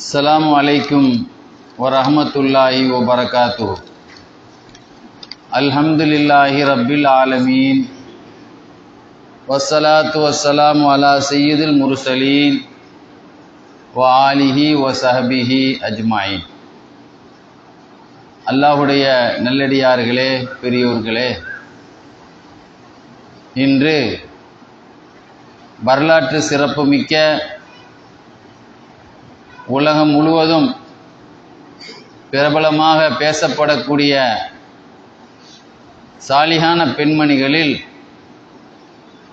அஸ்ஸலாமு அலைக்கும் வரஹ்மத்துல்லாஹி வபரகாத்துஹு. அல்ஹம்துலில்லாஹி ரப்பில் ஆலமீன் வஸ்ஸலாத்து வஸ்ஸலாமு அலா சய்யிதில் முர்சலீன் வ ஆலிஹி வ ஸஹ்பிஹி அஜ்மாயின். அல்லாஹ்வுடைய நல்லடியார்களே, பெரியோர்களே, இன்று வரலாற்று சிறப்புமிக்க உலகம் முழுவதும் பிரபலமாக பேசப்படக்கூடிய சாலிகான பெண்மணிகளில்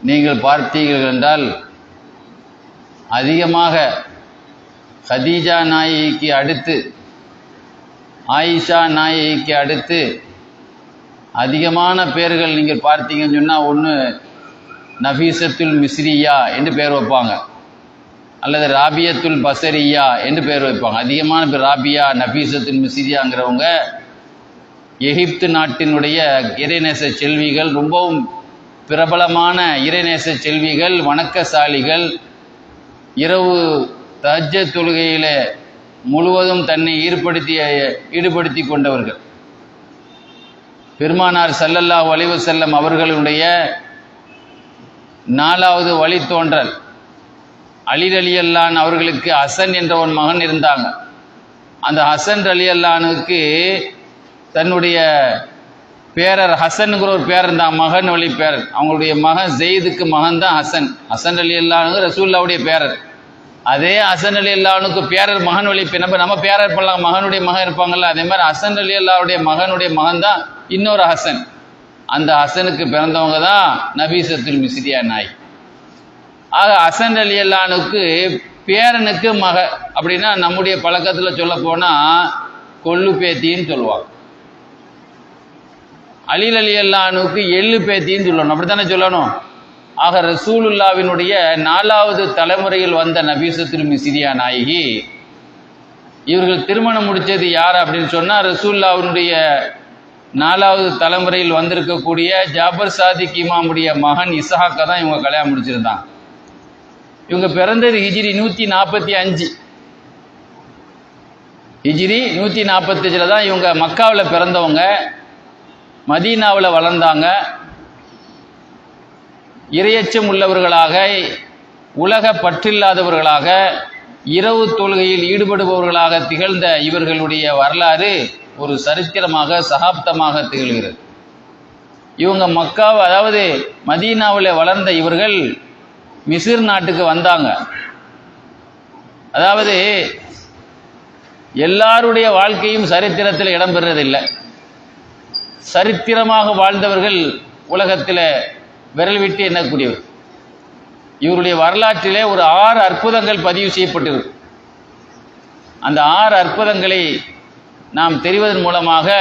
நீங்கள் பார்த்தீர்கள் என்றால் அதிகமாக ஹதீஜா நாயகிக்கு அடுத்து, ஆயிஷா நாயகிக்கு அடுத்து அதிகமான பேர்கள் நீங்கள் பார்த்தீங்கன்னு சொன்னால் ஒன்று நஃபீசத்துல் மிஸ்ரியா என்று பேர் வைப்பாங்க, அல்லது ராபியத்துல் பசரியா என்று பேர் வைப்பாங்க. அதிகமான பேர் ராபியா, நஃபீசத்துல் மிஸ்ரியாங்கிறவங்க எகிப்து நாட்டினுடைய இறைநேச செல்விகள், ரொம்பவும் பிரபலமான இறைநேச செல்விகள், வணக்கசாலிகள். இரவு தஹஜ்ஜத் தொழுகையில் முழுவதும் தன்னை ஈடுபடுத்தி கொண்டவர்கள். பெருமானார் ஸல்லல்லாஹு அலைஹி வஸல்லம் அவர்களுடைய 4வது வழித்தோன்றல் அலி ரலியல்லாஹு அன்ஹு அவர்களுக்கு ஹசன் என்ற ஒரு மகன் இருந்தாங்க. அந்த ஹசன் ரலியல்லாஹு அன்ஹுக்கு தன்னுடைய பேரர் ஹசனுங்கிற ஒரு பேர் இருந்தாங்க, மகன் வழி பேரர். அவங்களுடைய மகன் ஜெயிதுக்கு மகன் தான் ஹசன். ஹசன் ரலியல்லாஹு அன்ஹு ரசூலுல்லாஹ்வுடைய பேரர். அதே ஹசன் ரலியல்லாஹு அன்ஹுக்கு பேரர் மகன் வழி. நம்ம பேரர் பண்ணலாம், மகனுடைய மகன் இருப்பாங்கல்ல, அதே மாதிரி ஹசன் ரலியல்லாஹுடைய மகனுடைய மகன் தான் இன்னொரு ஹசன். அந்த ஹசனுக்கு பிறந்தவங்க தான் நஃபீசத்துல் மிஸ்ரியா நாய். ஆக ஹசன் ரலியல்லாஹு அன்ஹுக்கு பேரனுக்கு மக அப்படின்னா நம்முடைய பழக்கத்தில் சொல்ல போனால் கொள்ளு பேத்தின்னு சொல்லுவாங்க. அலி ரலியல்லாஹு அன்ஹுக்கு எள்ளு பேத்தின்னு சொல்லணும், அப்படித்தானே சொல்லணும். ஆக ரசூலுல்லாவினுடைய 4வது தலைமுறையில் வந்த நஃபீசத்துல் மிஸ்ரியா நாயகி. இவர்கள் திருமணம் முடித்தது யார் அப்படின்னு சொன்னால் ரசூலுல்லாவினுடைய 4வது தலைமுறையில் வந்திருக்கக்கூடிய ஜாபர் சாதிக் இமாமுடைய மகன் இஸ்ஹாக்கை தான் இவங்க கல்யாணம் முடிச்சிருந்தாங்க. இவங்க பிறந்தது ஹிஜ்ரி 145. ஹிஜ்ரி 145 தான் இவங்க மக்காவில் பிறந்தவங்க. மதீனாவில் வளர்ந்தாங்க. இரையச்சம் உள்ளவர்களாக, உலக பற்றில்லாதவர்களாக, இரவு தொழுகையில் ஈடுபடுபவர்களாக திகழ்ந்த இவர்களுடைய வரலாறு ஒரு சரித்திரமாக, சகாப்தமாக திகழ்கிறது. இவங்க மக்காவை, அதாவது மதீனாவில் வளர்ந்த இவர்கள் மிஸ்ர் நாட்டுக்கு வந்தாங்க. அதாவது எல்லாருடைய வாழ்க்கையும் சரித்திரத்தில் இடம்பெறதில்லை. சரித்திரமாக வாழ்ந்தவர்கள் உலகத்தில் விரல் விட்டு எண்ணக்கூடியவர். இவருடைய வரலாற்றிலே ஒரு 6 அற்புதங்கள் பதிவு செய்யப்பட்டிருக்கு. அந்த 6 அற்புதங்களை நாம் தெரிவதன் மூலமாக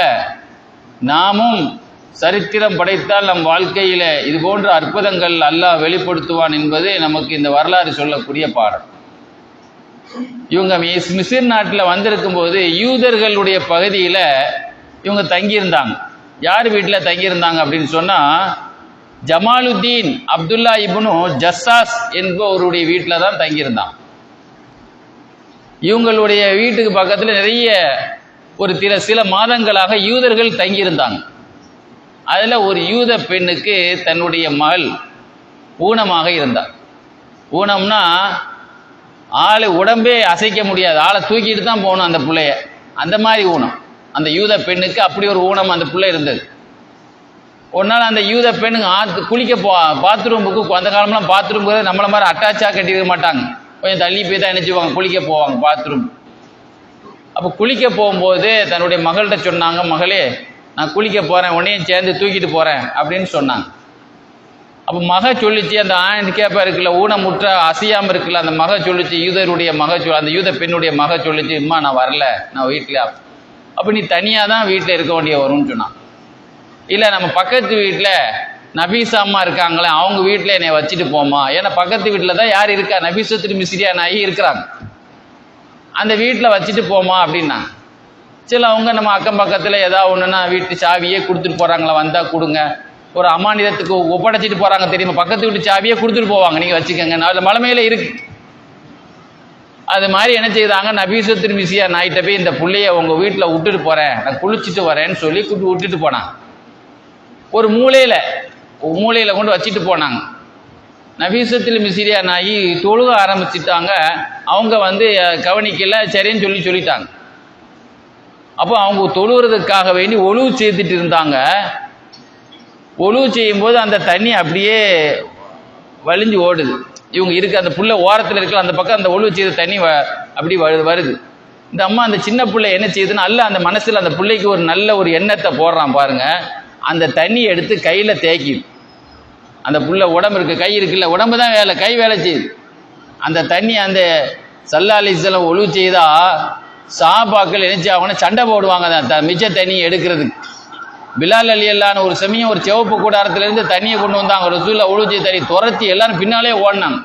நாமும் சரித்திரம் படைத்தால் நம் வாழ்க்கையில் இது போன்ற அற்புதங்கள் அல்லாஹ் வெளிப்படுத்துவான் என்பது நமக்கு இந்த வரலாறு சொல்லக்கூடிய பாடம். இவங்க மிஸ்ர் நாட்டில் வந்திருக்கும் போது யூதர்களுடைய பகுதியில் இவங்க தங்கியிருந்தாங்க. யார் வீட்டில் தங்கியிருந்தாங்க அப்படின்னு சொன்னால் ஜமாலுத்தீன் அப்துல்லா இப்னு ஜஸ்ஸாஸ் என்பவருடைய வீட்டில் தான் தங்கியிருந்தாங்க. இவங்களுடைய வீட்டுக்கு பக்கத்தில் நிறைய ஒரு சில மாதங்களாக யூதர்கள் தங்கியிருந்தாங்க. அதில் ஒரு யூத பெண்ணுக்கு தன்னுடைய மகள் ஊனமாக இருந்தார். ஊனம்னா ஆளை உடம்பே அசைக்க முடியாது, ஆளை தூக்கிட்டு தான் போகணும் அந்த பிள்ளைய, அந்த மாதிரி ஊனம். அந்த யூத பெண்ணுக்கு அப்படி ஒரு ஊனம் அந்த பிள்ளை இருந்தது. ஒரு நாள் அந்த யூத பெண்ணுங்க குளிக்க பாத்ரூமுக்கு, அந்த காலம்லாம் பாத்ரூமுக்கு நம்மளை மாதிரி அட்டாச்சாக கட்டியிருக்க மாட்டாங்க, கொஞ்சம் தள்ளி போய் தான் நினச்சிவாங்க, குளிக்க போவாங்க பாத்ரூம். அப்போ குளிக்க போகும்போது தன்னுடைய மகள்கிட்ட சொன்னாங்க, மகளே நான் குளிக்க போகிறேன், உன்னையும் சேர்ந்து தூக்கிட்டு போகிறேன் அப்படின்னு சொன்னாங்க. அப்போ மக சொல்லிச்சு, அந்த கேப்பா இருக்குல்ல, ஊனமுற்ற அசையாமல் இருக்குல்ல, அந்த மக சொல்லிச்சு, யூதருடைய அந்த யூத பெண்ணுடைய மக சொல்லிச்சு, அம்மா நான் வரல, நான் வீட்டில். அப்போ நீ தனியாக தான் வீட்டில் இருக்க வேண்டிய வரும்னு சொன்னான். இல்லை நம்ம பக்கத்து வீட்டில் நஃபீசா அம்மா இருக்காங்களே, அவங்க வீட்டில் என்னை வச்சுட்டு போமா, ஏன்னா பக்கத்து வீட்டில் தான் யார் இருக்கா, நஃபீசத்துல் மிஸ்ரியா நாயகி இருக்கிறாங்க, அந்த வீட்டில் வச்சுட்டு போமா அப்படின்னா. சில அவங்க நம்ம அக்கம் பக்கத்தில் ஏதாவது ஒன்றுனா வீட்டு சாவியே கொடுத்துட்டு போகிறாங்களா, வந்தால் கொடுங்க, ஒரு அமானிதத்துக்கு ஒப்படைச்சிட்டு போகிறாங்க தெரியுமா, பக்கத்து வீட்டு சாவியே கொடுத்துட்டு போவாங்க, நீங்கள் வச்சுக்கோங்க, அதில் மலைமையில் இருக்கு. அது மாதிரி என்ன செய்தாங்க, நபீசு மிசியா நாயிட்ட போய் இந்த புள்ளைய உங்கள் வீட்டில் விட்டுட்டு போகிறேன், நான் குளிச்சுட்டு வரேன்னு சொல்லி விட்டுட்டு போனாங்க. ஒரு மூலையில் கொண்டு வச்சுட்டு போனாங்க. நபீசத்தில் மிசிரியா நாயி தொழுக ஆரம்பிச்சிட்டாங்க. அவங்க கவனிக்கல, சரின்னு சொல்லிட்டாங்க. அப்போ அவங்க தொழுகிறதுக்காக வேண்டி ஒழுவு செய்துட்டு இருந்தாங்க. ஒழுவு செய்யும்போது அந்த தண்ணி அப்படியே வலிஞ்சு ஓடுது. இவங்க இருக்க அந்த புள்ள ஓரத்தில் இருக்கலாம், அந்த பக்கம் அந்த ஒழுவு செய்த தண்ணி அப்படி வருது. இந்த அம்மா அந்த சின்ன பிள்ளை என்ன செய்யுதுன்னு அந்த மனசில் அந்த பிள்ளைக்கு ஒரு நல்ல ஒரு எண்ணத்தை போடுறான் பாருங்க. அந்த தண்ணியை எடுத்து கையில் தேய்க்குது. அந்த புள்ள உடம்பு இருக்கு, கை இருக்குல்ல, உடம்பு தான் வேலை, கை வேலை செய்யுது. அந்த தண்ணி அந்த ஸல்லல்லாஹு அலைஹி வஸல்லம் ஒழுவு செய்தா சஹாபாக்கள் நினைச்சு அவங்க சண்டை போடுவாங்க தான் மிச்ச தண்ணியை எடுக்கிறதுக்கு. பிலால் ரலியல்லாஹு ஒரு சமயம் ஒரு சிவப்பு கூடாரத்திலேருந்து தண்ணியை கொண்டு வந்தாங்க. ரசூலுல்லாஹ் ஒழுவு செய்த தண்ணி துரத்தி எல்லாரும் பின்னாலே ஓடினாங்க.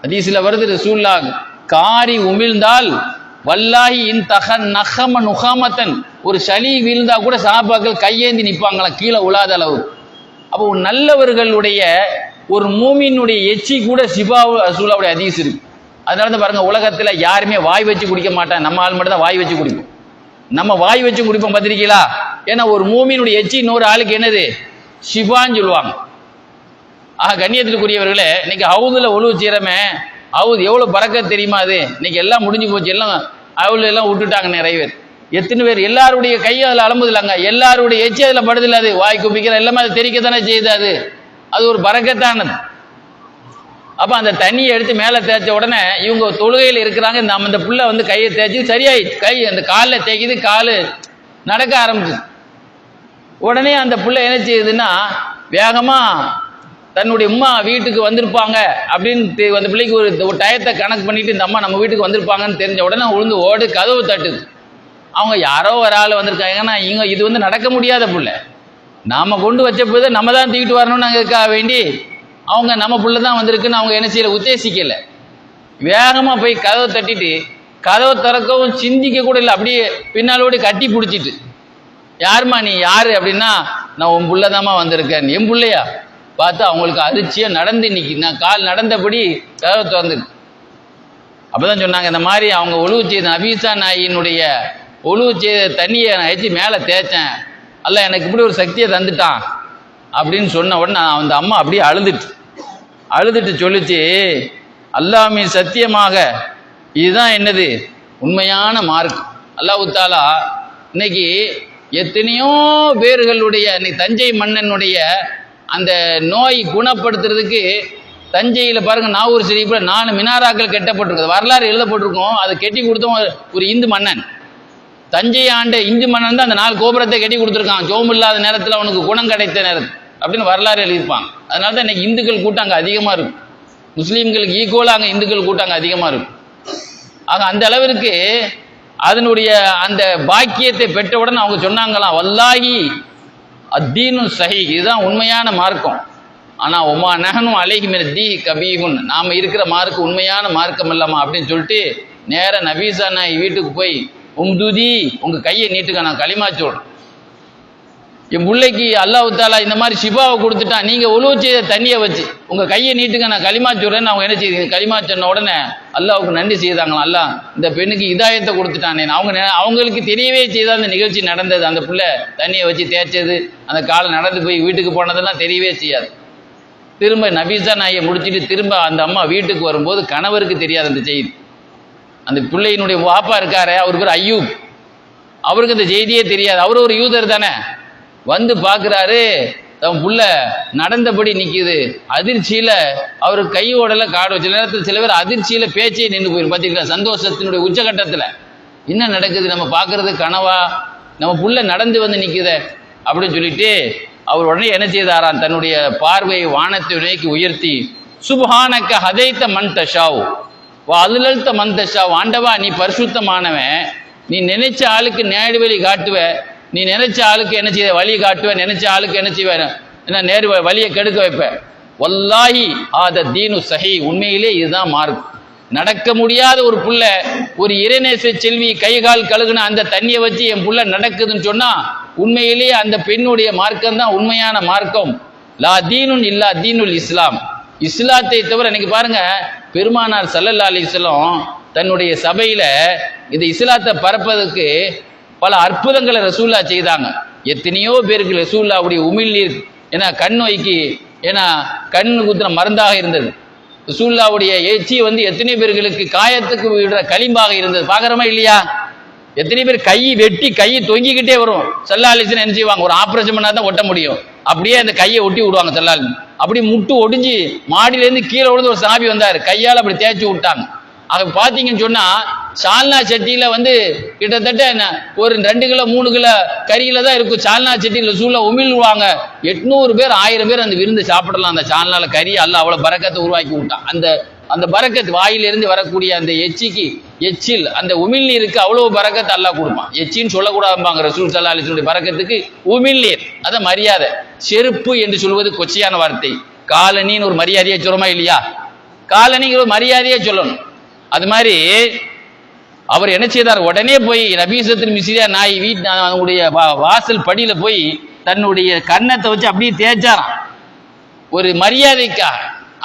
ஹதீஸில் வருது, ரசூலுல்லாஹ் காரி உமிழ்ந்தால் வல்லாஹி இன் தஹன் நஹம நுஹாமத்தன், ஒரு சளி வீழ்ந்தா கூட சஹாபாக்கள் கையேந்தி நிற்பாங்களாம், கீழே உலாத அளவு. அப்போ நல்லவர்களுடைய ஒரு மூமினுடைய எச்சி கூட ரசூலுல்லாஹ்வுடைய ஹதீஸ் இருக்கு. அதனால தான் பாருங்க, உலகத்தில் யாருமே வாய் வச்சு குடிக்க மாட்டாங்க, நம்ம ஆள் மட்டும் தான் வாய் வச்சு குடிப்போம். நம்ம வாய் வச்சு குடிப்போம் பார்த்திருக்கீங்களா? ஏன்னா ஒரு மூமினுடைய எச்சி இன்னொரு ஆளுக்கு என்னது, ஷிஃபான்னு சொல்லுவாங்க. கண்ணியத்திற்குரியவர்களே, இன்னைக்கு ஹவுதுல ஒழுவு செய்யறமே, ஹவுது எவ்வளவு பறக்கத் தெரியுமா? அது இன்னைக்கு எல்லாம் முடிஞ்சு போச்சு, எல்லாம் ஹவுதுல எல்லாம் விட்டுட்டாங்க நிறைய பேர். எத்தனை பேர் எல்லாருடைய கையை அதில் அலம்புதில்லாங்க, எல்லாருடைய எச்சி அதில் படுதில்ல. அது வாய் குப்பிக்கிற எல்லாமே அதை தெரிக்கத்தானே செய்யுது. அது ஒரு பறக்கத்தானது. அப்போ அந்த தண்ணியை எடுத்து மேலே தேய்ச்ச உடனே இவங்க தொழுகையில் இருக்கிறாங்க. அந்த புள்ள கையை தேய்ச்சி சரியாயிடுச்சு, கை அந்த காலில் தேய்க்குது, காலு நடக்க ஆரம்பிச்சு. உடனே அந்த புள்ள என்ன செய்யுதுன்னா, வேகமாக தன்னுடைய அம்மா வீட்டுக்கு வந்திருப்பாங்க அப்படின்னு அந்த பிள்ளைக்கு ஒரு டயத்தை கணக்கு பண்ணிட்டு, இந்த அம்மா நம்ம வீட்டுக்கு வந்திருப்பாங்கன்னு தெரிஞ்ச உடனே உழுந்து ஓடு, கதவு தட்டுது. அவங்க யாரோ ஒரு ஆள் வந்திருக்காங்கன்னா, இது நடக்க முடியாத புள்ள, நாம் கொண்டு வச்ச போது நம்ம தான் தூக்கிட்டு வரணும்னு நாங்கள் வேண்டி அவங்க நம்ம புள்ள தான் வந்திருக்குன்னு அவங்க என்ன செய்யல, உத்தேசிக்கல. வேகமாக போய் கதவை தட்டிட்டு, கதவை திறக்கவும் சிந்திக்க கூட இல்லை, அப்படியே பின்னாலோடு கட்டி பிடிச்சிட்டு, யாருமா நீ யாரு அப்படின்னா, நான் உன் புள்ளதாம்மா வந்திருக்கேன். என் பிள்ளையா பார்த்து அவங்களுக்கு அதிர்ச்சியாக நடந்து இன்னைக்கு நான் கால் நடந்தபடி கதவை திறந்துருக்கு. அப்போதான் சொன்னாங்க, இந்த மாதிரி அவங்க ஒழுவு செய்த நபீசா நாயினுடைய ஒழுவு செய்த தண்ணியை நான் வச்சு மேலே தேய்ச்சேன், அல்ல எனக்கு இப்படி ஒரு சக்தியை தந்துட்டான் அப்படின்னு சொன்ன உடனே அந்த அம்மா அப்படியே அழுதுட்டு சொல்லிச்சு, அல்லாஹ்மே சத்தியமாக இதுதான் என்னது உண்மையான மார்க். அல்லாஹ் தஆலா இன்னைக்கு எத்தனையோ பேர்களுடைய தஞ்சை மன்னனுடைய அந்த நோய் குணப்படுத்துறதுக்கு தஞ்சையில் பாருங்க, நாகூர் ஷரீஃபில் 4 மினாராக்கள் கட்டப்பட்டிருக்கு, வரலாறு எழுதப்பட்டிருக்கும். அதை கட்டி கொடுத்தோம் ஒரு இந்து மன்னன். தஞ்சை ஆண்ட இந்து மன்னன் தான் அந்த 4 கோபுரத்தை கட்டி கொடுத்துருக்கான், ஜோம் இல்லாத நேரத்தில் அவனுக்கு குணம் கிடைத்த நேரத்தில் அப்படின்னு வரலாறு எழுதியிருப்பாங்க. அதனால தான் இன்னைக்கு இந்துக்கள் கூட்டம் அங்கே அதிகமாக இருக்கும், முஸ்லீம்களுக்கு ஈக்குவலாக அங்கே இந்துக்கள் கூட்டம் அங்கே அதிகமாக இருக்கும். ஆக அந்த அளவிற்கு அதனுடைய அந்த பாக்கியத்தை பெற்றவுடன் அவங்க சொன்னாங்களாம், வல்லாஹி அத்தீனு சஹி, இதுதான் உண்மையான மார்க்கம். ஆனால் ஒமா நகனும் அலைஹி மின தீ கபீஹுன், நாம் இருக்கிற மார்க்கம் உண்மையான மார்க்கம் இல்லாமா அப்படின்னு சொல்லிட்டு நேராக நபீசா நாய் வீட்டுக்கு போய், உம்துதி உங்கள் கையை நீட்டுக்க, நான் களிமா சொல்கிறேன், என் பிள்ளைக்கு அல்லாஹ் தஆலா இந்த மாதிரி ஷிஃபாவை கொடுத்துட்டான், நீங்கள் உழுவு செய்த தண்ணியை வச்சு உங்கள் கையை நீட்டுங்க, நான் களிமா சொல்கிறேன்னு அவங்க என்ன செய்யுது, களிமா சொன்ன உடனே அல்லாஹ்வுக்கு நன்றி செய்தாங்களாம். அல்லாஹ் இந்த பெண்ணுக்கு இதாயத்தை கொடுத்துட்டானே. அவங்களுக்கு தெரியவே செய்த அந்த நிகழ்ச்சி நடந்தது, அந்த பிள்ளை தண்ணியை வச்சு தேய்ச்சது, அந்த காலம் நடந்து போய் வீட்டுக்கு போனதெல்லாம் தெரியவே செய்யாது. திரும்ப நபீசா நாயை முடிச்சுட்டு திரும்ப அந்த அம்மா வீட்டுக்கு வரும்போது கணவருக்கு தெரியாது அந்த செய்தி. அந்த பிள்ளையினுடைய வாப்பா இருக்காரு, அவர் பேர் ஐயூப், அவருக்கு அந்த செய்தியே தெரியாது. அவர் ஒரு யூதர் தானே. வந்து பார்க்குறாரு, தன் புள்ள நடந்தபடி நிற்கிது. அதிர்ச்சியில் அவர் கையோடல காடு வச்ச நேரத்தில் சில பேர் அதிர்ச்சியில் பேச்சே நின்று போயிடும் பார்த்தீங்களா, சந்தோஷத்தினுடைய உச்சகட்டத்தில். என்ன நடக்குது, நம்ம பார்க்குறது கனவா, நம்ம புள்ள நடந்து வந்து நிற்குத அப்படின்னு சொல்லிட்டு அவர் உடனே என்ன செய்தாராம், தன்னுடைய பார்வையை வானத்தை நோக்கி உயர்த்தி, சுப்ஹானக்க ஹதைத்த மன் தஷாவ் வா அதுலழ்த்த மன் தஷாவ், ஆண்டவா நீ பரிசுத்தமானவன், நீ நினைச்ச ஆளுக்கு நேடு வழி காட்டுவ, நீ நினைச்ச ஆளுக்கு என்ன செய்ய வழி காட்டுவ, நினைச்ச ஆளுக்கு என்ன செய்வேன், என்ன நேரு வழியை கெடுக்க வைப்ப. வல்லாஹி ஆத தீனு சஹி, உண்மையிலே இதுதான் மார்க். நடக்க முடியாத ஒரு புள்ள, ஒரு இறைநேச செல்வி கைகால் கழுகுன அந்த தண்ணியை வச்சு என் புள்ள நடக்குதுன்னு சொன்னா உண்மையிலேயே அந்த பெண்ணுடைய மார்க்கம் தான் உண்மையான மார்க்கம். லா தீனுன் இல்லா தீனுல் இஸ்லாம், இஸ்லாத்தை தவிர. இன்னைக்கு பாருங்க, பெருமானார் ஸல்லல்லாஹு அலைஹி வஸல்லம் தன்னுடைய சபையில இந்த இஸ்லாத்தை பரப்பதற்கு பல அற்புதங்களை ரசூல்லா செய்தாங்க. எத்தனையோ பேருக்கு ரசூல்லாவுடைய உமிழ்நீர் ஏன்னா கண் நோய்க்கு ஏன்னா கண் குத்துன மருந்தாக இருந்தது. ரசூல்லாவுடைய எச்சி எத்தனை பேர்களுக்கு காயத்துக்கு விடுற களிம்பாக இருந்தது. பார்க்குறோமா இல்லையா? எத்தனை பேர் கை வெட்டி கை தொங்கிக்கிட்டே வரும். சல்லாலிசன் என்ன செய்வாங்க, ஒரு ஆப்ரேஷன் பண்ணா தான் ஒட்ட முடியும், அப்படியே அந்த கையை ஒட்டி விடுவாங்க. சல்லாலி அப்படி முட்டு ஒடிஞ்சு மாடியிலேருந்து கீழே விழுந்து ஒரு சாபி வந்தார், கையால் அப்படி தேய்ச்சி விட்டாங்க. ஆக பார்த்தீங்கன்னு சொன்னா சால்னா சட்டியில கிட்டத்தட்ட ஒரு 2 கிலோ 3 கிலோ கறியில தான் இருக்கும். சால்னா சட்டியில் ரசூலா உமிழ்வாங்க. 800 பேர் 1000 பேர் அந்த விருந்து சாப்பிடலாம். அந்த சால்னால கறி அல்ல அவ்வளவு பரக்கத்தை உருவாக்கி விட்டான். அந்த பரக்கத் வாயிலிருந்து வரக்கூடிய அந்த எச்சில் அந்த உமிழ்நீருக்கு அவ்வளவு பரக்கத்தை அல்லாஹ் கொடுப்பான். எச்சின்னு சொல்லக்கூடாதுப்பாங்க ரசூல் ஸல்லல்லாஹு அலைஹி வஸல்லம் பரக்கத்துக்கு உமிழ்நீர், அத மரியாதை. செருப்பு என்று சொல்வது கொச்சையான வார்த்தை. காலனின்னு ஒரு மரியாதையை சொல்லுமா இல்லையா? காலனிங்கிற ஒரு மரியாதையை சொல்லணும். அது மாதிரி அவர் என்ன செய்தார், உடனே போய் நபீசத்தின் மிஸ்ரியா நாய் அவங்களுடைய வாசல் படியில போய் தன்னுடைய கன்னத்தை வச்சு அப்படியே தேய்ச்சாராம், ஒரு மரியாதைக்கா.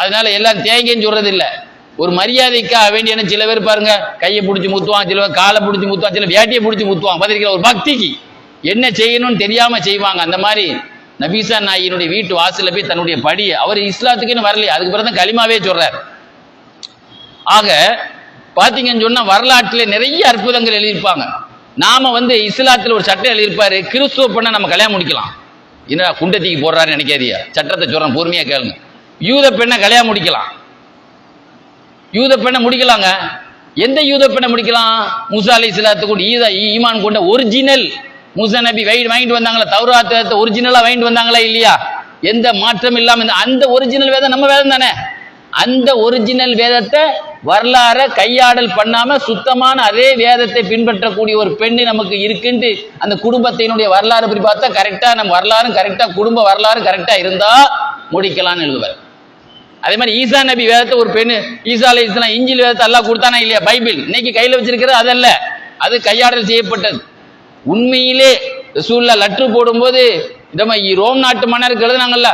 அதனால எல்லாம் தேய்ங்கன்னு சொல்றது இல்லை, ஒரு மரியாதைக்காக வேண்டிய. சில பேர் பாருங்க கையை பிடிச்சி முத்துவான், சில பேர் காலை பிடிச்சி முத்துவான், சில வேட்டியை பிடிச்சி முத்துவான். பார்த்திருக்கீங்களா? ஒரு பக்திக்கு என்ன செய்யணும்னு தெரியாம செய்வாங்க. அந்த மாதிரி நபீசா நாயினுடைய வீட்டு வாசல்ல போய் தன்னுடைய படி, அவர் இஸ்லாத்துக்குன்னு வரலையே, அதுக்கு பிறகு தான் களிமாவே சொல்றார். ஆக பாத்தீங்கன்னு சொன்னா வரலாற்றில் நிறைய அற்புதங்கள் எழுதியிருப்பாங்க. நாம இஸ்லாத்தில் ஒரு சட்டம் எழுதியிருப்பாரு, கிறிஸ்துவ பெண்ணை நம்ம கல்யாணம் முடிக்கலாம். என்ன குண்டத்திக்கு போடுறாருன்னு நினைக்காதியா, சட்டத்தை சொல்றேன், பொறுமையா கேளுங்க. யூத பெண்ணை கல்யாணம் முடிக்கலாம், யூத பெண்ணை முடிக்கலாங்க. எந்த யூத பெண்ணை முடிக்கலாம்? மூசா அலைஹிஸ்ஸலாத்துக்கு ஈமான் கொண்ட ஒரிஜினல் மூசா நபி வாங்கிட்டு வந்தாங்களா, தௌராத்தை ஒரிஜினலா வாங்கிட்டு வந்தாங்களா இல்லையா? எந்த மாற்றம் இல்லாம அந்த ஒரிஜினல் வேதம் நம்ம வேதம் தானே. அந்த ஒரிஜினல் வேதத்தை வரலாற கையாடல் பண்ணாம சுத்தமான அதே வேதத்தை பின்பற்றக்கூடிய ஒரு பெண்ணு நமக்கு இருக்குன்ட்டு அந்த குடும்பத்தினுடைய வரலாறு பற்றி பார்த்தா கரெக்டா நம்ம வரலாறும் கரெக்டா குடும்ப வரலாறும் கரெக்டா இருந்தா முடிக்கலாம்னு எழுதுவார். அதே மாதிரி ஈசா நபி வேதத்தை ஒரு பெண்ணு, ஈசா அலைஹிஸ்ஸலாம் இஞ்சில் வேதத்தை அல்லாஹ் கொடுத்தானா இல்லையா? பைபிள் இன்னைக்கு கையில வச்சிருக்கிறது அதல்ல, அது கையாடல் செய்யப்பட்டது. உண்மையிலே ரசூலுல்லாஹ் லெட்டர் போடும்போது இந்த மாதிரி ரோம் நாட்டு மன்னருக்கு எழுதுனாங்கல்ல,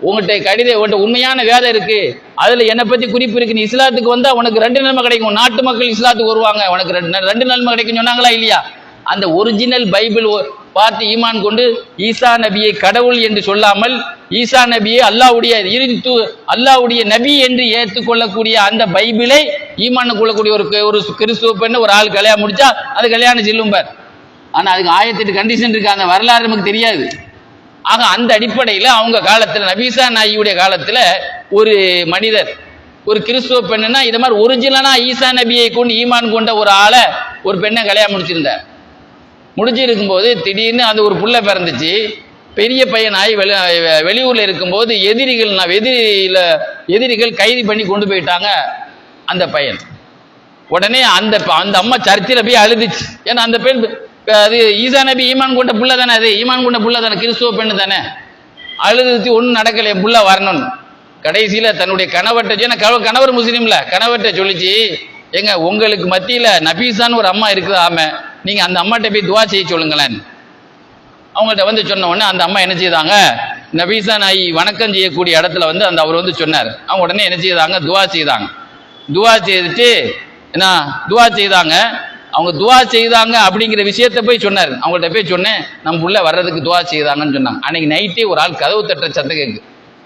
உங்கள்கிட்ட கடிதம் உங்கள்கிட்ட உண்மையான வேதம் இருக்கு, அதுல என்னை பத்தி குறிப்பு இருக்கு, நீ இஸ்லாத்துக்கு வந்தா உனக்கு 2 நன்மை கிடைக்கும், நாட்டு மக்கள் இஸ்லாத்துக்கு வருவாங்க, உனக்கு 2 நன்மை கிடைக்கும் சொன்னாங்களா இல்லையா? அந்த ஒரிஜினல் பைபிள் பார்த்து ஈமான் கொண்டு ஈசா நபியை கடவுள் என்று சொல்லாமல் ஈசா நபியை அல்லாஹ்வுடைய நபி என்று ஏற்றுக்கொள்ளக்கூடிய அந்த பைபிளை ஈமான் கொள்ளக்கூடிய ஒரு கிறிஸ்துவ பெண்ணு ஒரு ஆள் கல்யாணம் முடிச்சா அது கல்யாணம் செல்லும்பார். ஆனா அதுக்கு 1008 கண்டிஷன் இருக்கு, அந்த வரலாறு நமக்கு தெரியாது. ஆக அந்த அடிப்படையில் அவங்க காலத்தில் நபீசா நாயியுடைய காலத்தில் ஒரு மனிதர் ஒரு கிறிஸ்துவ பெண்ணுன்னா இதை மாதிரி ஒரிஜினலா ஈசா நபியை கொண்டு ஈமான் கொண்ட ஒரு ஆளை ஒரு பெண்ணை கல்யாணம் முடிச்சிருந்தார். முடிச்சிருக்கும் போது திடீர்னு அந்த ஒரு புள்ள பிறந்துச்சு, பெரிய பையனாகி வெளியூர்ல இருக்கும்போது எதிரிகள் கைது பண்ணி கொண்டு போயிட்டாங்க அந்த பையன். உடனே அந்த அம்மா சர்ச்சில் போய் அழுதுச்சு. ஏன்னா அந்த பெண் அது ஈசா நபி ஈமான் கொண்ட புள்ள தானே, அது ஈமான் கொண்ட புள்ள தானே, கிறிஸ்துவ பெண்ணு தானே. அழுதுச்சு, ஒன்றும் நடக்கல, என் புள்ள வரணும்னு. கடைசியில தன்னுடைய கணவர் முஸ்லீம்ல கணவர்கிட்ட சொல்லிச்சு, எங்க உங்களுக்கு மத்தியில நபீசான்னு ஒரு அம்மா இருக்குது, ஆமா, நீங்க அந்த அம்மாட்ட போய் துவா செய்ய சொல்லுங்களேன். அவங்கள்ட்ட சொன்ன உடனே அந்த அம்மா என்ன செய்தாங்க, நபீசா நாயி வணக்கம் செய்யக்கூடிய இடத்துல அந்த அவர் சொன்னார். அவங்க உடனே என்ன செய்தாங்க, துவா செய்தாங்க. துவா செய்துட்டு என்ன துவா செய்தாங்க. அவங்க துவா செய்தாங்க அப்படிங்கிற விஷயத்த போய் சொன்னார். அவங்கள்ட்ட போய் சொன்னேன், நம்ம உள்ள வர்றதுக்கு துவா செய்தாங்கன்னு சொன்னாங்க. அன்னைக்கு நைட்டே ஒரு ஆள் கதவு தட்டுற சத்தம் கேட்கு.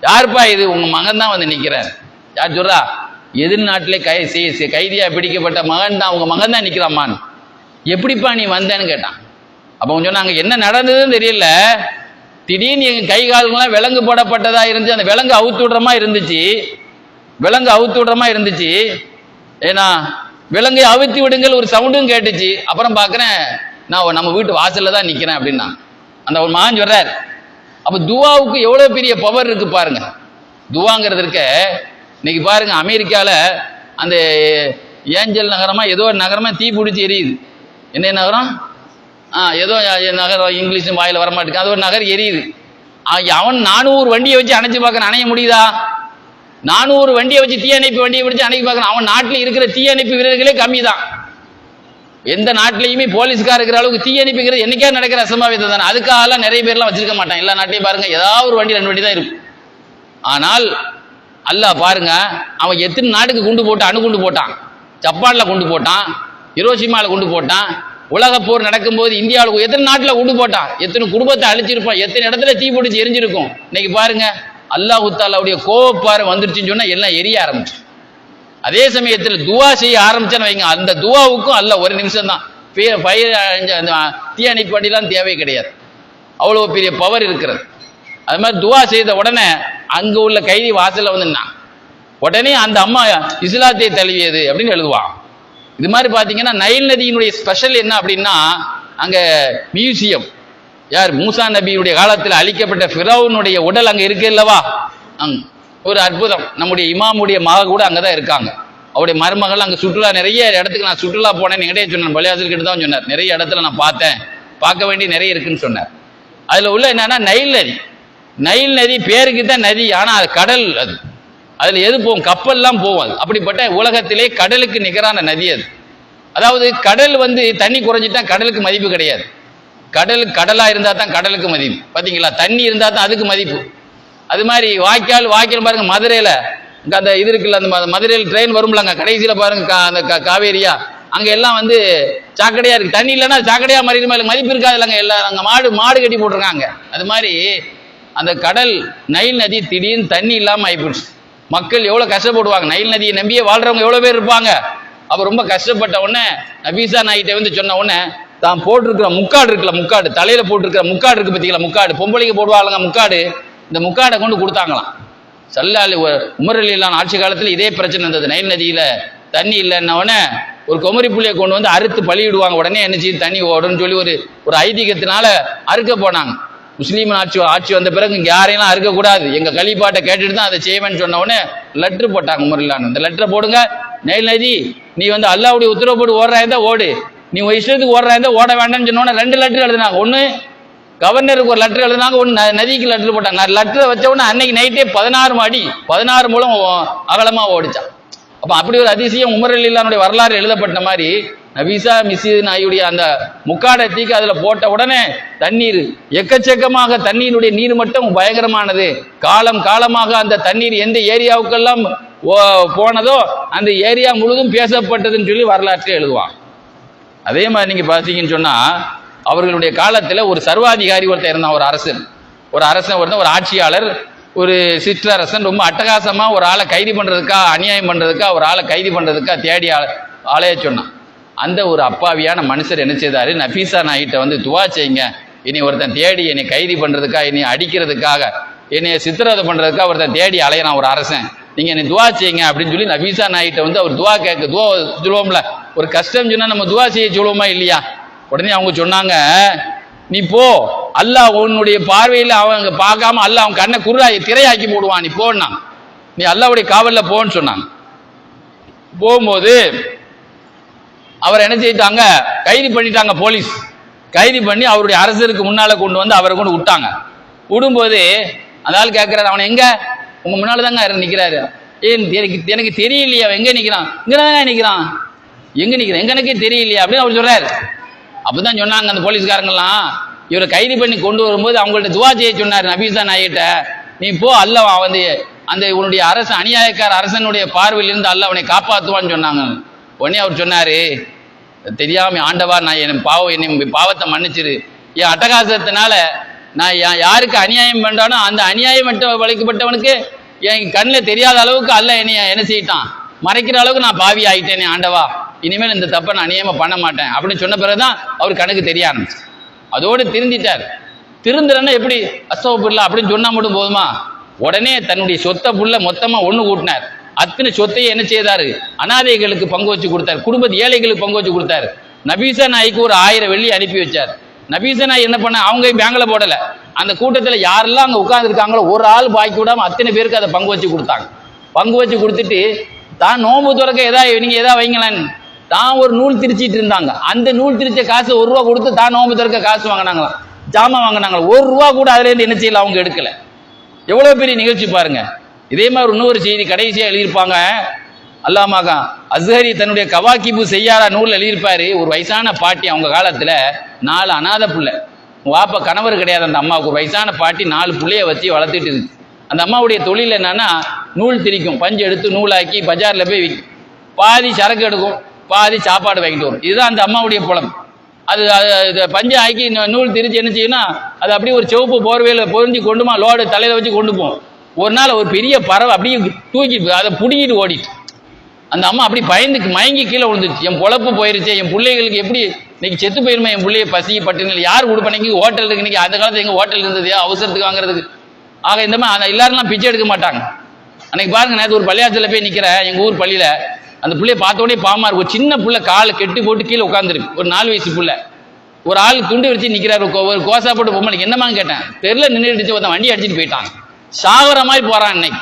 யாருப்பா இது? உங்க மகன் தான் நிற்கிறார். யார் சொல்றா? எதிர்நாட்டிலே கைதியா பிடிக்கப்பட்ட மகன் தான், உங்க மகன் தான் நிற்கிறாமான்னு. எப்படிப்பா நீ வந்தேன்னு கேட்டான். அப்போ அவங்க சொன்னாங்க, என்ன நடந்ததுன்னு தெரியல, திடீர்னு எங்க கை கால்கள்லாம் விலங்கு போடப்பட்டதா இருந்துச்சு, அந்த விலங்கு அவுத்து விடுறமா இருந்துச்சு, ஏன்னா விலங்கை அவித்து விடுங்கள் ஒரு சவுண்டும் கேட்டுச்சு. அப்புறம் பார்க்குறேன், நான் நம்ம வீட்டு வாசல்ல தான் நிற்கிறேன் அப்படின்னா அந்த ஒரு மகன் சொல்றார். அப்போ துவாவுக்கு எவ்வளோ பெரிய பவர் இருக்கு பாருங்க. துவாங்கிறது இருக்க இன்னைக்கு பாருங்க, அமெரிக்காவில் அந்த ஏஞ்சல் நகரமா ஏதோ ஒரு நகரமா தீ பிடிச்சி எரியுது. என்ன நகரம்? ஏதோ நகரம் இங்கிலீஷும் வாயில வரமாட்டேங்க, அது ஒரு நகர் எரியுது. அவன் 400 வண்டியை வச்சு அணைச்சு பார்க்கறான், அணைய முடியுதா? 400 வண்டியை வச்சு தீயணைப்பு வண்டியை பிடிச்சி அணைக்க பார்க்கறான். அவன் நாட்டில் இருக்கிற தீயணைப்பு வீரர்களே கம்மி தான். எந்த நாட்டிலையுமே போலீஸ்கார் இருக்கிற அளவுக்கு தீயணைப்புங்கிறது என்னைக்கா நடக்கிற அசம்பாவிதம் தானே. அதுக்காக நிறைய பேர்லாம் வச்சிருக்க மாட்டான். எல்லா நாட்டையும் பாருங்க, ஏதாவது ஒரு வண்டி 2 வண்டி தான் இருக்கும். ஆனால் அல்லாஹ் பாருங்க, அவன் எத்தனை நாட்டுக்கு குண்டு போட்டு அணுகுண்டு போட்டான். ஜப்பானில் கொண்டு போட்டான், ஹிரோஷிமாவில் கொண்டு போட்டான். உலக போர் நடக்கும்போது இந்தியாவில் எத்தனை நாட்டில் கொண்டு போட்டான், எத்தனை குடும்பத்தை அழிச்சிருப்பான், எத்தனை இடத்துல தீ பிடிச்சி எரிஞ்சிருக்கும். இன்னைக்கு பாருங்க அல்லாஹ் தாலாவுடைய கோபப்பாறை வந்துருச்சுன்னு சொன்னால் எல்லாம் எரிய ஆரம்பிச்சு. அதே சமயத்தில் துவா செய்ய ஆரம்பிச்சான்னு வைங்க, அந்த துவாவுக்கும் அல்ல ஒரு நிமிஷம் தான், தீ அணைப்பாடிலாம் தேவை கிடையாது, அவ்வளோ பெரிய பவர் இருக்கிறது. அது மாதிரி துவா செய்த உடனே அங்கே உள்ள கைதி வாசலில் வந்துன்னான், உடனே அந்த அம்மா இஸ்லாத்தை தழுவியது அப்படின்னு எழுதுவான். இது மாதிரி பார்த்தீங்கன்னா நைல் நதியினுடைய ஸ்பெஷல் என்ன அப்படின்னா, அங்கே மியூசியம், யார் மூசா நபியுடைய காலத்தில் அழிக்கப்பட்ட ஃபிரௌனுடைய உடல் அங்கே இருக்கு இல்லவா, ஒரு அற்புதம். நம்முடைய இமாமுடைய மக கூட அங்கே தான் இருக்காங்க, அவருடைய மருமகள் அங்கே சுற்றுலா, நிறைய இடத்துக்கு நான் சுற்றுலா போனேன், என்கிட்டே சொன்னேன், பள்ளியாசல் கிட்ட தான் சொன்னார், நிறைய இடத்துல நான் பார்த்தேன், பார்க்க வேண்டிய நிறைய இருக்குன்னு சொன்னார். அதில் உள்ள என்னன்னா நைல் நதி, நைல் நதி பேருக்கு தான் நதி, ஆனால் அது கடல், அது அதில் எது போகும், கப்பல்லாம் போகும். அப்படிப்பட்ட உலகத்திலே கடலுக்கு நிகரான நதி அது. அதாவது கடல் தண்ணி குறைஞ்சிட்டா கடலுக்கு மதிப்பு கிடையாது, கடலாக இருந்தால் தான் கடலுக்கு மதிப்பு. பார்த்தீங்களா, தண்ணி இருந்தால் தான் அதுக்கு மதிப்பு. அது மாதிரி வாய்க்கால் பாருங்க, மதுரையில் அந்த இது இருக்குல்ல, அந்த மதுரையில் ட்ரெயின் வரும்லங்க, கடைசியில் பாருங்க அந்த காவேரியா, அங்கே எல்லாம் சாக்கடையா இருக்கு, தண்ணி இல்லைன்னா சாக்கடையா மாறிடுமா, மதிப்பு இருக்காது இல்லைங்க, எல்லாம் அங்கே மாடு கட்டி போட்டிருக்காங்க. அது மாதிரி அந்த கடல் நைல் நதி திடீர்னு தண்ணி இல்லாமல் ஆயிப்போச்சு. மக்கள் எவ்வளோ கஷ்டப்படுவாங்க, நைல் நதியை நம்பியே வாழ்றவங்க எவ்வளோ பேர் இருப்பாங்க. அப்போ ரொம்ப கஷ்டப்பட்ட உடனே நபீசா நாயிட்ட சொன்ன உடனே தான் போட்டிருக்கிற முக்காடு இருக்குல்ல, முக்காடு தலையில போட்டிருக்கிற முக்காடு இருக்கு பார்த்தீங்களா, முக்காடு பொம்பளைக்கு போடுவாங்க முக்காடு, இந்த முக்காடை கொண்டு கொடுத்தாங்களாம். சல்லாலி உமர் அலிலான ஆட்சி காலத்தில் இதே பிரச்சனை இருந்தது, நைல் நதியில தண்ணி இல்லைன்னொடனே ஒரு குமரி புள்ளியை கொண்டு அறுத்து பலியிடுவாங்க, உடனே என்ன செய்யுது தண்ணி ஓடுன்னு சொல்லி ஒரு ஐதீகத்தினால அறுக்க போனாங்க. முஸ்லீம் ஆட்சி வந்த பிறகு இங்கே யாரையெல்லாம் அறுக்கக்கூடாது, எங்கள் கலிப்பாட்டை கேட்டுட்டு தான் அதை செய்வேன்னு சொன்ன உடனே லெட்ரு போட்டாங்க உமர்லான்னு, இந்த லெட்டரை போடுங்க, நைல் நதி நீ அல்லாவுடைய உத்தரவு போட்டு ஓடுறாயிருந்தா ஓடு, நீ இஷ்டத்துக்கு ஓடுறாயிருந்தா ஓட வேண்டாம்னு சொன்னோன்னே 2 லெட்டர் எழுதினாங்க. ஒன்று கவர்னருக்கு ஒரு லெட்டர் எழுதினாங்க, ஒன்று நதிக்கு லெட்டர் போட்டாங்க. லெட்டரை வச்ச உடனே அன்னைக்கு நைட்டே 16 அடி 16 மூலம் அகலமாக ஓடிச்சான். அப்போ அப்படி ஒரு அதிசயம் உமர் அலிலானுடைய வரலாறு எழுதப்பட்ட மாதிரி நபீசா மிஸ்ஸித் நாயுடைய அந்த முக்காடை தீக்கு அதில் போட்ட உடனே தண்ணீர் எக்கச்சக்கமாக, தண்ணீருடைய நீர் மட்டம் பயங்கரமானது. காலமாக அந்த தண்ணீர் எந்த ஏரியாவுக்கெல்லாம் போனதோ அந்த ஏரியா முழுதும் பேசப்பட்டதுன்னு சொல்லி வரலாற்றை எழுதுவான். அதே மாதிரி நீங்கள் பார்த்தீங்கன்னு சொன்னால் அவர்களுடைய காலத்தில் ஒரு சர்வாதிகாரி ஒருத்தர் இருந்தான், ஒரு அரசன் ஒருத்தன், ஒரு ஆட்சியாளர், ஒரு சிற்றரசன், ரொம்ப அட்டகாசமாக ஒரு ஆளை கைது பண்ணுறதுக்கா, அநியாயம் பண்ணுறதுக்கா, ஒரு ஆளை கைது பண்ணுறதுக்கா தேடி ஆளைய சொன்னான். அந்த ஒரு அப்பாவியான மனுஷர் என்ன செய்தாரு, நபீசா நாயிட்ட துவா செய்யுங்க, இனி ஒருத்தன் தேடி என்னை கைது பண்ணுறதுக்கா, என்னை அடிக்கிறதுக்காக, என்னை சித்திரவதை பண்ணுறதுக்காக ஒருத்தன் தேடி அலையறான் ஒரு அரசன், நீங்கள் என்னை துவா செய்யுங்க அப்படின்னு சொல்லி நபீசா நாயிட்ட அவர் துவா சொல்லுவோம்ல, ஒரு கஷ்டம் சொன்னால் நம்ம துவா செய்ய சொல்லுவோமா இல்லையா. உடனே அவங்க சொன்னாங்க, நீ போ, அல்லாஹ் உன்னுடைய பார்வையில் அவங்க பார்க்காம அல்லாஹ் அவன் கண்ணை திரையாக்கி போடுவான், நீ போனா, நீ அல்லாஹ்வுடைய காவலில் போன்னு சொன்னாங்க. போகும்போது அவர் என்ன செய்தாங்க, கைது பண்ணிட்டாங்க, போலீஸ் கைது பண்ணி அவருடைய அரசருக்கு முன்னால கொண்டு அவரை கொண்டு விட்டாங்க. விடும்போது அந்த ஆள் கேட்கிறாரு, அவனை எங்க, உங்க முன்னால தாங்க நிக்கிறாரு, எனக்கு தெரியலையா அவன் எங்க நிக்கிறான், இங்கதான் நிக்கிறான், எங்க நிக்கிறான், எங்கனக்கே தெரியலையா அப்படின்னு அவர் சொல்றாரு. அப்பதான் சொன்னாங்க அந்த போலீஸ்காரங்கெல்லாம், இவரை கைது பண்ணி கொண்டு வரும்போது அவங்கள்ட்ட துவா செய்ய சொன்னார் நபீசா நாயிட்ட, நீ போ, அல்லாஹ் அந்த உன்னுடைய அநியாயக்கார அரசனுடைய பார்வையிலிருந்து அல்லாஹ் அவனை காப்பாற்றுவான்னு சொன்னாங்க. உடனே அவர் சொன்னாரு, தெரியாம ஆண்டவா நான் என்னை பாவத்தை மன்னிச்சிரு, என் அட்டகாசத்தினால நான் யாருக்கு அநியாயம் பண்ணானோ அந்த அநியாயம் வளைக்கப்பட்டவனுக்கு என் கண்ணில் தெரியாத அளவுக்கு அல்லாஹ் என்னை என்ன செய்யிட்டான், மறைக்கிற அளவுக்கு நான் பாவி ஆகிட்டேனே ஆண்டவா, இனிமேல் இந்த தப்பை நான் அநியாயமா பண்ண மாட்டேன் அப்படின்னு சொன்ன பிறகுதான் அவர் கணக்கு தெரிய ஆரம்பிச்சு. அதோடு திருந்திட்டார். திருந்துறன்னா எப்படி, அஸ்தக்ஃபிருல்லாஹ் அப்படின்னு சொன்னா மட்டும் போதுமா, உடனே தன்னுடைய சொத்தை புள்ள மொத்தமா ஒண்ணு கூட்டினார். அத்தனை சொத்தையை என்ன செய்தாரு, அனாதைகளுக்கு பங்கு வச்சு கொடுத்தார், குடும்ப ஏழைகளுக்கு பங்கு வச்சு கொடுத்தாரு. நபீசா நாய்க்கு ஒரு 1000 வெள்ளி அனுப்பி வச்சார். நபீசா நாய் என்ன பண்ண, அவங்க பேங்க்ல போடல, அந்த கூட்டத்தில் யாரெல்லாம் அங்கே உட்கார்ந்து இருக்காங்களோ ஒரு ஆள் பாக்கி விடாம அத்தனை பேருக்கு அதை பங்கு வச்சு கொடுத்தாங்க. பங்கு வச்சு கொடுத்துட்டு தான் நோம்பு துறக்க நீங்க எதா வைங்களேன்னு தான் ஒரு நூல் திரிச்சிட்டு இருந்தாங்க. அந்த நூல் திரிச்ச காசு 1 ரூபா கொடுத்து தான் நோம்பு திறக்க காசு வாங்கினாங்களாம், ஜாமான் வாங்கினாங்களா, 1 ரூபா கூட அதுல இருந்து என்ன செய்யல அவங்க எடுக்கல. எவ்வளவு பெரிய நிகழ்ச்சி பாருங்க. இதே மாதிரி இன்னொரு செய்தி கடைசியா எழுதியிருப்பாங்க, அல்லாமாக அஸ்ஹரி தன்னுடைய கவாக்கிபு செய்யாரா நூல் எழுதியிருப்பாரு. ஒரு வயசான பாட்டி, அவங்க காலத்துல 4 அநாத பிள்ளை, வாப்பா கணவர் கிடையாது அந்த அம்மாவுக்கு. ஒரு வயசான பாட்டி 4 பிள்ளைய வச்சு வளர்த்துட்டு இருக்கு. அந்த அம்மாவுடைய தொழில் என்னன்னா நூல் திரிக்கும், பஞ்சு எடுத்து நூலாக்கி பஜார்ல போய் விற்கும். பாதி சரக்கு எடுக்கும், பாதி சாப்பாடு வாங்கிட்டு வரும். இதுதான் அந்த அம்மாவுடைய புலம். அது பஞ்சு ஆக்கி நூல் திரிச்சு என்ன செய்யும்னா அது அப்படியே ஒரு சிவப்பு போர்வையில் பொருந்தி கொண்டுமா லோடு தலையில் வச்சு கொண்டு போகும். ஒரு நாள் ஒரு பெரிய பறவை அப்படியே தூக்கி அதை பிடுங்கிட்டு ஓடிட்டு அந்த அம்மா அப்படி பயந்துக்கு மயங்கி கீழே விழுந்துச்சு. என் பொழப்பு போயிருச்சு, என் பிள்ளைகளுக்கு எப்படி இன்னைக்கு செத்து போயிருமா, என் பிள்ளைய பசி பட்டினி யார் கொடுப்பா, இன்னைக்கு ஹோட்டல் இருக்கு, இன்னைக்கு அந்த காலத்தில் எங்கள் ஹோட்டல் இருந்தது அவசரத்துக்கு வாங்குறதுக்கு. ஆக இந்த மாதிரி எல்லாரும்லாம் பிச்சை எடுக்க மாட்டாங்க. அன்னைக்கு பாருங்க, நேற்று ஒரு பள்ளியாச்சல போய் நிற்கிறேன் எங்கள் ஊர் பள்ளியில். அந்த பிள்ளைய பார்த்தோடனே பாவமா இருக்கு. ஒரு சின்ன பிள்ளை காலை கெட்டு போட்டு கீழே உட்காந்துருக்கு, ஒரு 4 வயசு பிள்ளை. ஒரு ஆள் துண்டு வச்சு நிற்கிறாரு, ஒரு கோசா போட்டு பொம்மனுக்கு என்னமான்னு கேட்டேன். தெருல நின்றுடுச்சு, ஒருத்தன் வண்டி அடிச்சுட்டு போயிட்டான். சாகுற மாதிரி போறான். இன்னைக்கு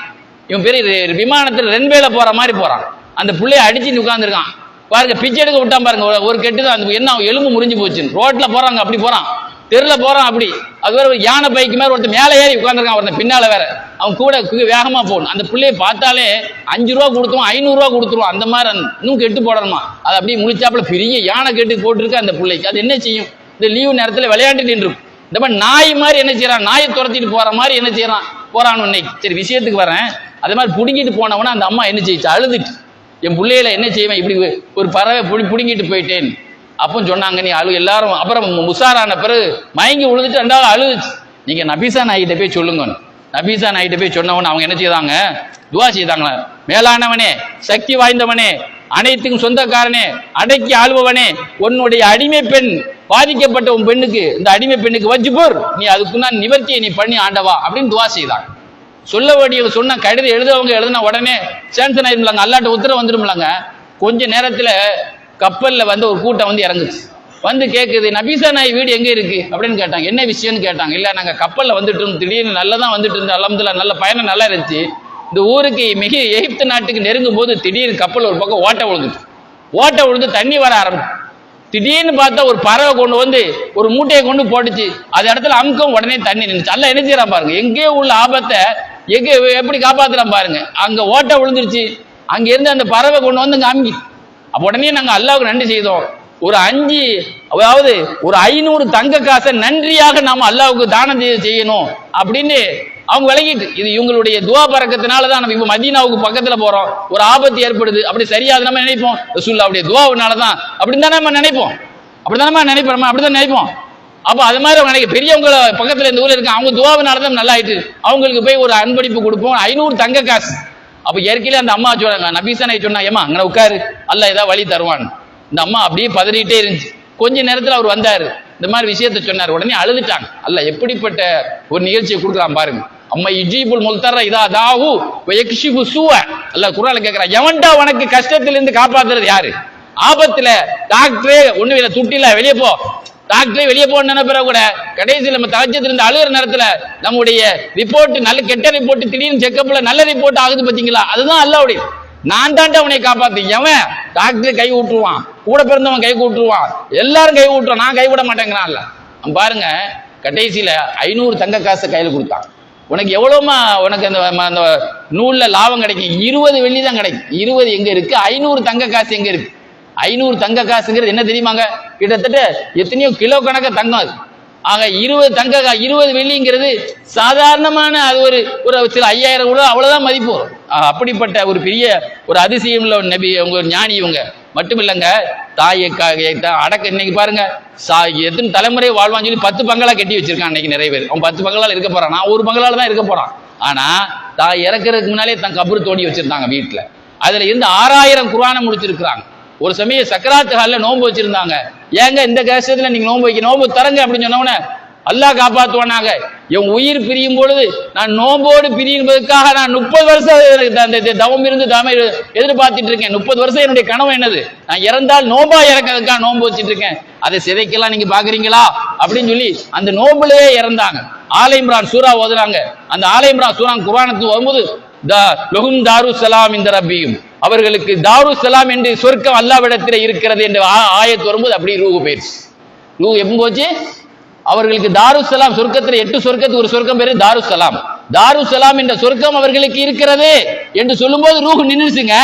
இவன் பெரிய விமானத்தில் ரென்பேல போற மாதிரி போறான். அந்த பிள்ளைய அடிச்சுட்டு உட்காந்துருக்கான் பாருங்க, பிச்சை எடுக்க விட்டான் பாருங்க. ஒரு கெட்டுதான் அந்த என்ன எலும்பு முறிஞ்சு போச்சு. ரோட்ல போறாங்க, அப்படி போறான், தெருல போறான் அப்படி. அது வேற ஒரு யானை பைக்கு மேல ஒருத்தர் மேலே ஏறி உட்காந்துருக்கான், ஒருத்தன் பின்னால வேற. அவன் கூட வேகமா போகணும். அந்த பிள்ளையை பார்த்தாலே 5 ரூபா கொடுத்துருவான், 500 ரூபா கொடுத்துருவான். அந்த மாதிரி இன்னும் கெட்டு போடணுமா, அது அப்படியே முழிச்சாப்புல பெரிய யானை கெட்டு போட்டுருக்கு அந்த பிள்ளைக்கு. அது என்ன செய்யும், இந்த லீவு நேரத்தில் விளையாண்டு நின்றுக்கும். இந்த மாதிரி நாய் மாதிரி என்ன செய்யறான், நாயை துரத்திட்டு போற மாதிரி என்ன செய்யறான் போறான். இன்னைக்கு சரி விஷயத்துக்கு வரேன். அதே மாதிரி புடுங்கிட்டு போனவனா அந்த அம்மா என்ன செய்ச்சு, அழுதுட்டு என் பிள்ளையில என்ன செய்வேன், இப்படி ஒரு பறவை புடுங்கிட்டு போயிட்டேன். அப்போ சொன்னாங்க நீ அழு எல்லாரும். அப்புறம் முசாரான பிறகு மயங்கி விழுந்துட்டு ரெண்டாவது அழுதுச்சு. நீங்க நபீசா நாய்கிட்ட போய் சொல்லுங்க. நபீசா நாய்கிட்ட போய் சொன்னவன அவங்க என்ன செய்தாங்க, துவா செய்தாங்களா, மேலானவனே, சக்தி வாய்ந்தவனே, அனைத்துக்கும் சொந்தக்காரனே, அடக்கி ஆள்பவனே, உன்னுடைய அடிமை பெண் பாதிக்கப்பட்ட உன் பெண்ணுக்கு, இந்த அடிமை பெண்ணுக்கு வஜ்புர், நீ அதுக்குன்னா நிவர்த்தியை நீ பண்ணி ஆண்டவா அப்படின்னு துவா செய்தாங்க. சொல்ல வேண்டிய சொன்ன கடிதம் எழுதவங்க எழுதின உடனே சேன்சன் ஆயிருந்தாங்க, அல்லாட்ட உத்தரவு வந்துடும்லாங்க. கொஞ்ச நேரத்தில் கப்பலில் வந்து ஒரு கூட்டம் வந்து இறங்குச்சு. வந்து கேட்குது, நபீசா நாய் வீடு எங்கே இருக்கு அப்படின்னு கேட்டாங்க. என்ன விஷயம்னு கேட்டாங்க. இல்லை நாங்கள் கப்பலில் வந்துட்டு இருந்தோம், திடீர்னு நல்லா தான் வந்துட்டு இருந்தோம், அல்ஹம்துலில்லாஹ் நல்ல பயணம் நல்லா இருந்துச்சு. இந்த ஊருக்கு மிக எகிப்து நாட்டுக்கு நெருங்கும் போது திடீர்னு கப்பல் ஒரு பக்கம் ஓட்ட விழுந்துட்டு, ஓட்ட விழுந்து தண்ணி வர ஆரம்பிச்சு. திடீர்னு பார்த்தா ஒரு பறவை கொண்டு வந்து ஒரு மூட்டையை கொண்டு போட்டுச்சு. அது இடத்துல அமுக்கம், உடனே தண்ணி நின்றுச்சு. அல்ல என்ன செய்யறான் பாருங்க, எங்கே உள்ள ஆபத்தை எங்கே எப்படி காப்பாத்துறான் பாருங்க. அங்க ஓட்ட விழுந்துருச்சு, அங்க இருந்து அந்த பறவை கொண்டு வந்து அங்க அமுக்கி. அப்ப உடனே நாங்க அல்லாஹ்வுக்கு நன்றி செய்தோம். ஒரு 5 அதாவது ஒரு 500 தங்க காசை நன்றியாக நாம அல்லாஹ்வுக்கு தானம் செய்யணும் அப்படின்னு அவங்க விளங்கிட்டு. இது இவங்களுடைய துவா பறக்கத்தினால தான் நம்ம இப்ப மதீனாவுக்கு பக்கத்துல போறோம், ஒரு ஆபத்து ஏற்படுது, அப்படி சரியாது நம்ம நினைப்போம், ரசூலுல்லாஹ்வுடைய துவாவினால தான் அப்படின்னு தானே நம்ம நினைப்போம். அப்படிதான் நம்ம நினைப்போம், அப்படிதான் நினைப்போம். அப்ப அது மாதிரி அவங்க நினைக்க பெரியவங்க பக்கத்துல இந்த ஊர்ல இருக்க அவங்க துவாவினால தான் நல்லா ஆயிட்டு, அவங்களுக்கு போய் ஒரு அன்பளிப்பு கொடுப்போம், 500 தங்க காசு. அப்ப இயற்கையில அந்த அம்மா சொன்னாங்க, நபீசனை சொன்னா, ஏமா அங்கே உட்காரு, அல்லாஹ் ஏதாவது வழி தருவான். இந்த அம்மா அப்படியே பதறிட்டே இருந்துச்சு. கொஞ்ச நேரத்தில் அவர் வந்தாரு, இந்த மாதிரி விஷயத்த சொன்னார். உடனே அழுதுட்டாங்க. அல்லாஹ் எப்படிப்பட்ட ஒரு நிகழ்ச்சியை கொடுக்குறான் பாருங்க. அம்மா இஜீபுல் முல்தர்ர இதா தாஹு வ யக்ஷிஃபு சூஅ. அல்லாஹ் குர்ஆன்ல கேக்குறான், எவன்டா உனக்கு கஷ்டத்துல இருந்து காப்பாத்துறது யாரு? ஆபத்துல டாக்டரே ஒண்ணு இல்ல, துட்டில வெளியே போ, டாக்டரே வெளியே போன நினைப்பிற கூட கடைசியில் நம்ம தகச்சத்துல இருந்து அழுகிற நேரத்துல நம்முடைய ரிப்போர்ட் நல்ல கெட்ட ரிப்போர்ட் திடீர்னு செக்கப்ல நல்ல ரிப்போர்ட் ஆகுது பாத்தீங்களா, அதுதான் அல்லாஹ்வுடைய. நான் தாண்டா அவனை காப்பாத்து. எவன் டாக்டர் கை விட்டுருவான், கூட பிறந்தவன் கை விட்டுருவான், எல்லாரும் கை விட்டுருவான், நான் கை விட மாட்டேங்கிறான்ல. பாருங்க, கடைசியில 500 தங்க காசை கையில கொடுத்தான். உனக்கு எவ்வளவுமா உனக்கு அந்த நூல்ல லாபம் கிடைக்கும்? 20 வெள்ளி தான் கிடைக்கும். 20 எங்க இருக்கு, 500 தங்க காசு எங்க இருக்கு? 500 தங்க காசுங்கிறது என்ன தெரியுமாங்க, கிட்டத்தட்ட எத்தனையோ கிலோ கணக்க தங்கம் அது. ஆக 20 வெள்ளிங்கிறது சாதாரணமான அது ஒரு சில 5000 கூட அவ்வளவுதான் மதிப்பு வரும். அப்படிப்பட்ட ஒரு பெரிய ஒரு அதிசயம் உள்ள நபி அவங்க, ஒரு ஞானி இவங்க மட்டும் இல்லைங்க. தாயை அடக்க இன்னைக்கு பாருங்க, எத்தனை தலைமுறை வாழ்வான்னு சொல்லி 10 பங்களா கட்டி வச்சிருக்கான் இன்னைக்கு நிறைய பேர். அவன் 10 பங்களால இருக்க போறான், நான் ஒரு பங்களால தான் இருக்க போறான். ஆனா தாய் இறக்குறதுக்கு முன்னாலே தன் கபரு தோண்டி வச்சிருந்தாங்க வீட்டுல. அதுல இருந்து 6000 குர்ஆனை முடிச்சிருக்கிறாங்க. ஒரு சமயம் சக்கராத்து ஹால்ல நோன்பு வச்சிருந்தாங்க. ஏங்க இந்த கஷ்டத்துல நீங்க நோன்பு வைக்க, நோன்பு தரங்க அப்படின்னு சொன்னவன அல்லாஹ் காப்பாற்றுவானாக. என் உயிர் பிரியும் பொழுது நான் நோம்போடு பிரியும்பதற்காக நான் 30 வருஷம் தவம் இருந்து எதிர்பார்த்துட்டு இருக்கேன். 30 வருஷம் என்னுடைய கனவு என்னது, நான் இறந்தால் நோம்பா இறக்கிறதுக்காக நோன்பு வச்சுட்டு இருக்கேன். அதை சிதைக்கலாம் நீங்க பாக்குறீங்களா அப்படின்னு சொல்லி அந்த நோம்புலயே இறந்தாங்க. ஆல இம்ரான் சூரா ஓதுறாங்க. அந்த ஆல இம்ரான் சூரா குர்ஆனுக்கு வரும்போது லஹும் தாருஸ்ஸலாம் இந்த ரப்பியும், அவர்களுக்கு தாருஸ்ஸலாம் என்று சொர்க்கம் அல்லாஹ்விடத்தில் இருக்கிறது என்ற ஆயத்து வரும்போது அப்படியே ரூஹு போயிடுச்சு. ரூஹு எப்போ போச்சு? அவர்களுக்கு தாருஸ்ஸலாம் சொர்க்கத்தில் 8 சொர்க்கத்துக்கு ஒரு சொர்க்கம் பேரு தாருஸ்ஸலாம். தாருசலாம் என்ற சொர்க்கம் அவர்களுக்கு இருக்கிறது என்று சொல்லும்போது ரூஹ் நின்றுச்சுங்க.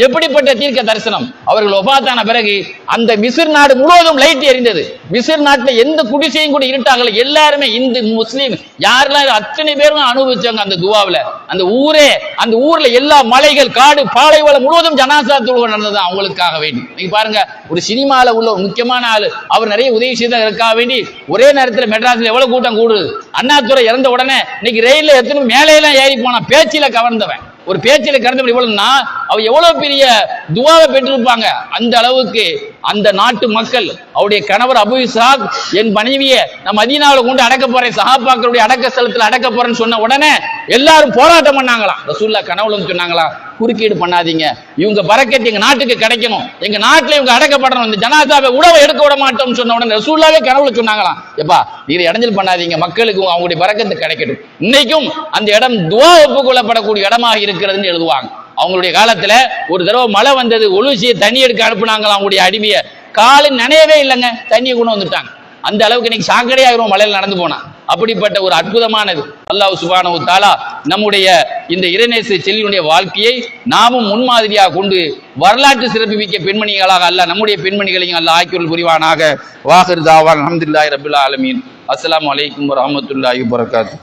எப்படிப்பட்ட தீர்க்க தரிசனம்! அவர்கள் ஒபாத்தான பிறகு அந்த மிஸ்ர் நாடு முழுவதும் லைட் எரிந்தது. மிஸ்ர் நாட்டில் எந்த குடிசையும் கூட இருட்டாகல. எல்லாருமே இந்து முஸ்லீம் யாரெல்லாம் அத்தனை பேரும் அனுபவிச்சாங்க அந்த துவாவில். அந்த ஊர்ல எல்லா மலைகள் காடு பாலைவனம் முழுவதும் ஜனாசா தொழுகை நடந்தது அவங்களுக்காக வேண்டி. நீங்க பாருங்க, ஒரு சினிமாவில் உள்ள முக்கியமான ஆளு, அவர் நிறைய உதவி செய்ததற்காக வேண்டி ஒரே நேரத்தில் மெட்ராஸ்ல எவ்வளவு கூட்டம் கூடுது. அண்ணாதுரை இறந்த உடனே இன்னைக்கு ரயில்ல எத்தனை மேலே எல்லாம் ஏறி போனா பேச்சில கவர்ந்தவன், ஒரு பேச்சில கறந்தபடி இவ்வளவுனா அவ எவ்வளவு பெரிய துவாவை பெற்றிருப்பாங்க. அந்த அளவுக்கு அந்த நாட்டு மக்கள், அவருடைய கணவர் அபு இஸ்ஹாக் என் மனைவியை நான் மதீனாவில் கொண்டு அடக்க போறேன், சஹாபாக்களுடைய அடக்க ஸ்தலத்தில் அடக்க போறேன்னு சொன்ன உடனே எல்லாரும் போராட்டம் பண்ணாங்களாம். ரசூலுல்லாஹ் கனவுல சொன்னாங்களா, குறுக்கீடு பண்ணாதீங்க, இவங்க பரக்கத்து எங்க நாட்டுக்கு கிடைக்கணும், எங்க நாட்டுல இவங்க அடக்கப்படணும், இந்த ஜனாசாவை உணவை எடுக்க விட மாட்டோம்னு சொன்ன உடனே ரசூலுல்லாஹ்வே கனவுல சொன்னாங்களாம், எப்பா நீங்க இடைஞ்சல் பண்ணாதீங்க, மக்களுக்கு அவங்களுடைய பரக்கத்து கிடைக்கட்டும். இன்னைக்கும் அந்த இடம் துவா ஒப்புக்கொள்ளப்படக்கூடிய இடமாக இருக்கிறதுன்னு எழுதுவாங்க. அவங்களுடைய காலத்துல ஒரு தடவை மழை வந்தது, ஒழுசிய தண்ணி எடுக்க அனுப்புனாங்களா அவங்களுடைய அடிமைய, காலு நனையவே இல்லைங்க, தண்ணியை கொண்டு வந்துட்டாங்க. அந்த அளவுக்கு இன்னைக்கு சாக்கடையாயிரும் மலையில் நடந்து போனா. அப்படிப்பட்ட ஒரு அற்புதமானது. அல்லாஹ் சுப்ஹானஹு வ தஆலா நம்முடைய இந்த இறைநேச செல்லியுடைய வாழ்க்கையை நாமும் முன்மாதிரியாக கொண்டு வரலாற்று சிறப்புமிக்க பெண்மணிகளாக அல்லாஹ் நம்முடைய பெண்மணிகளையும் அல்லாஹ் ஆக்கியருள் புரிவானாக. வாஹிர் தாவான் அல்ஹம்துலில்லாஹி ரப்பில் ஆலமீன். அஸ்ஸலாமு அலைக்கும் வரஹ்மத்துல்லாஹி வபரகாத்துஹு.